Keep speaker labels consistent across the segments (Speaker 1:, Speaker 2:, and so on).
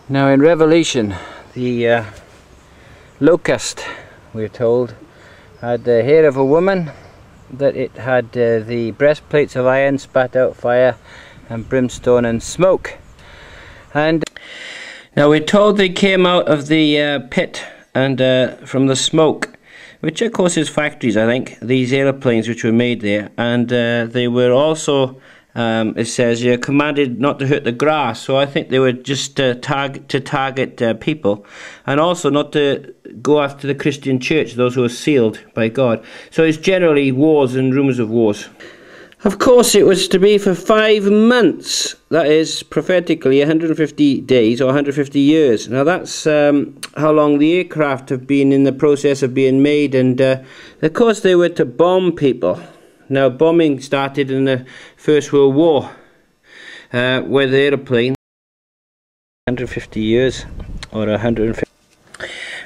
Speaker 1: Now in Revelation, the locust, we're told, had the hair of a woman, that it had the breastplates of iron, spat out fire and brimstone and smoke. And now we're told they came out of the pit and from the smoke, which of course is factories, I think, these aeroplanes which were made there, and they were also it says you're commanded not to hurt the grass, so I think they were just target people, and also not to go after the Christian church, those who are sealed by God. So it's generally wars and rumours of wars. Of course it was to be for 5 months, that is prophetically 150 days or 150 years. Now that's how long the aircraft have been in the process of being made, and of course they were to bomb people. Now bombing started in the First World War with aeroplanes. 150 years or 150.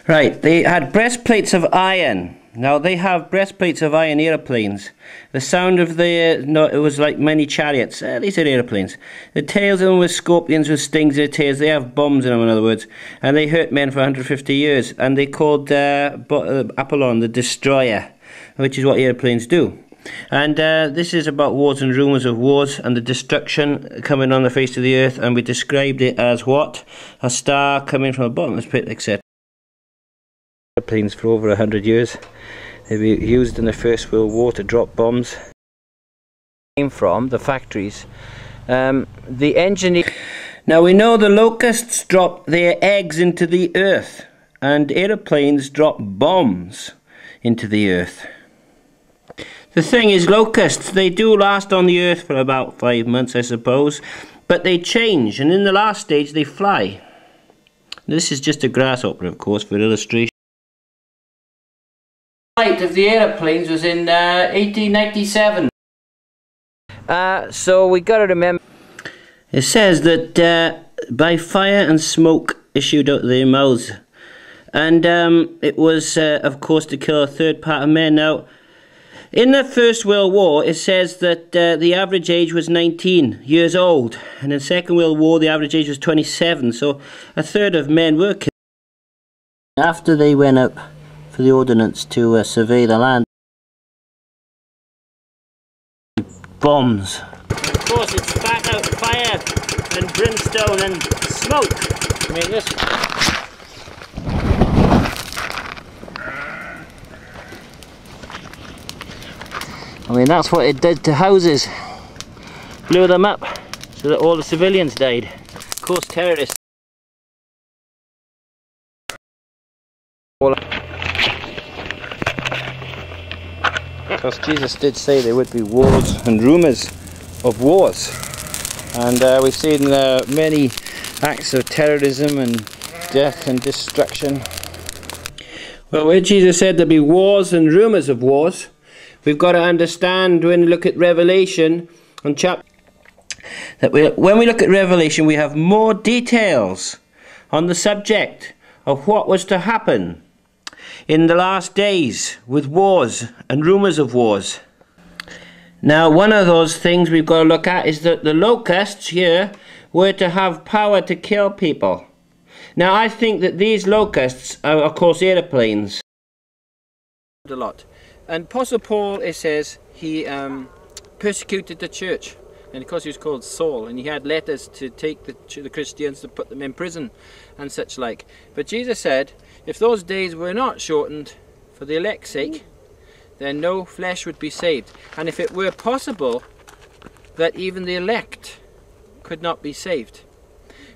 Speaker 1: Right, they had breastplates of iron. Now they have breastplates of iron aeroplanes. The sound of the it was like many chariots. These are aeroplanes. The tails of them were scorpions with stings in their tails. They have bombs in them, in other words, and they hurt men for 150 years. And they called Apollon the destroyer, which is what aeroplanes do. And this is about wars and rumours of wars and the destruction coming on the face of the earth, and we described it as what? A star coming from the bottomless pit, etc. Airplanes for over 100 years. They were used in the First World War to drop bombs. Came from the factories. The engineer. Now we know the locusts drop their eggs into the earth, and aeroplanes drop bombs into the earth. The thing is, locusts, they do last on the earth for about 5 months, I suppose, but they change, and in the last stage they fly. This is just a grasshopper, of course, for illustration. The flight of the aeroplanes was in 1897. So we got to remember. It says that by fire and smoke issued out of their mouths, and it was, of course, to kill a third part of men. Now, in the First World War, it says that the average age was 19 years old, and in the Second World War, the average age was 27. So a third of men were killed. After they went up for the ordnance to survey the land, bombs. And of course, it spat out fire and brimstone and smoke. I mean, this. I mean, that's what it did to houses. Blew them up so that all the civilians died. Of course, terrorists. Because Jesus did say there would be wars and rumours of wars. And we've seen many acts of terrorism and death and destruction. Well, where Jesus said there'd be wars and rumours of wars, we've got to understand when we look at Revelation on chapter that when we look at Revelation, we have more details on the subject of what was to happen in the last days with wars and rumours of wars. Now, one of those things we've got to look at is that the locusts here were to have power to kill people. Now, I think that these locusts are, of course, aeroplanes. A lot. And Apostle Paul, it says, he persecuted the church, and of course he was called Saul, and he had letters to take the Christians to put them in prison and such like. But Jesus said, if those days were not shortened for the elect's sake, then no flesh would be saved. And if it were possible that even the elect could not be saved.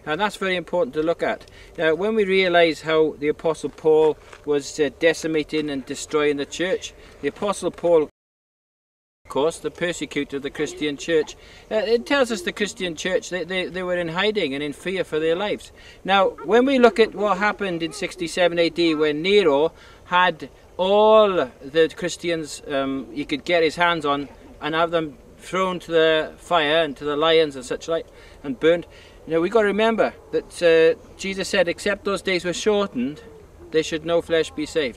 Speaker 1: And that's very important to look at. Now, when we realise how the Apostle Paul was decimating and destroying the church, the Apostle Paul, of course, the persecutor of the Christian church, it tells us the Christian church, they were in hiding and in fear for their lives. Now, when we look at what happened in 67 AD when Nero had all the Christians he could get his hands on and have them thrown to the fire and to the lions and such like and burnt. Now we've got to remember that Jesus said, except those days were shortened, there should no flesh be saved.